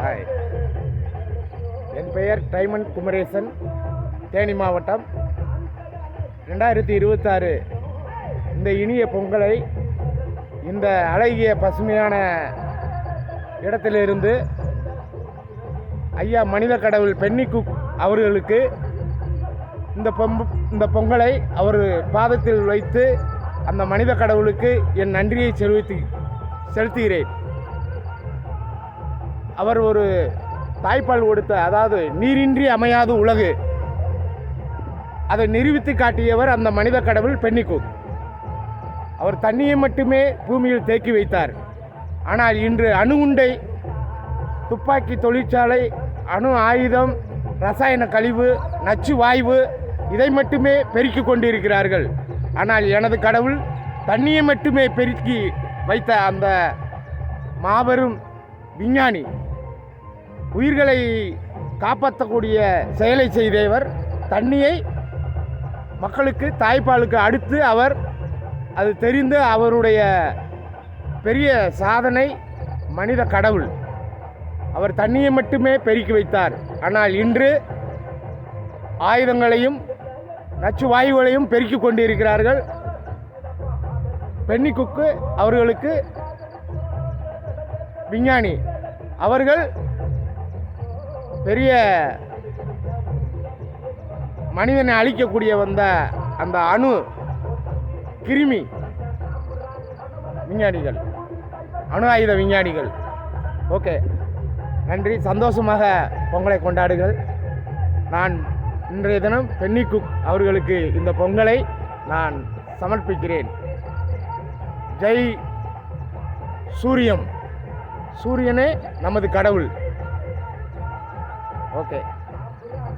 Hi, என் பெயர் diamond Kumaresan, Theni மாவட்டம். 2026 இந்த இனிய பொங்கலை இந்த அழகிய பசுமையான இடத்திலிருந்து ஐயா மனித கடவுள் பென்னி குக் அவர்களுக்கு இந்த பொங்கலை அவர் பாதத்தில் வைத்து அந்த மனித கடவுளுக்கு என் நன்றியை செலுத்துகிறேன். அவர் ஒரு தாய்ப்பால் கொடுத்த, அதாவது நீரின்றி அமையாத உலகு, அதை நிரூபித்து காட்டியவர் அந்த மனித கடவுள் பென்னி குக். அவர் தண்ணியை மட்டுமே பூமியில் தேக்கி வைத்தார். ஆனால் இன்று அணுகுண்டை, துப்பாக்கி தொழிற்சாலை, அணு ஆயுதம், ரசாயன கழிவு, நச்சு வாயு, இதை மட்டுமே பெருக்கி கொண்டிருக்கிறார்கள். ஆனால் எனது கடவுள் தண்ணியை மட்டுமே பெருக்கி வைத்த அந்த மாபெரும் விஞ்ஞானி, உயிர்களை காப்பாற்றக்கூடிய செயலை செய்தவர். தண்ணியை மக்களுக்கு தாய்ப்பாலுக்கு அடுத்து அவர் அது தெரிந்து அவருடைய பெரிய சாதனை மனித கடவுள். அவர் தண்ணியை மட்டுமே பெருக்கி வைத்தார். ஆனால் இன்று ஆயுதங்களையும் நச்சு வாயுகளையும் பெருக்கி கொண்டிருக்கிறார்கள். பென்னி குக்கு அவர்களுக்கு விஞ்ஞானி, அவர்கள் பெரிய மனிதனை அழிக்கக்கூடிய அந்த அணு கிருமி விஞ்ஞானிகள், அணு ஆயுத விஞ்ஞானிகள். ஓகே, நன்றி. சந்தோஷமாக பொங்கலை கொண்டாடுங்கள். நான் இன்றைய தினம் பென்னி குக் அவர்களுக்கு இந்த பொங்கலை நான் சமர்ப்பிக்கிறேன். ஜெய் சூரியம், சூரியனே நமது கடவுள். ஓகே.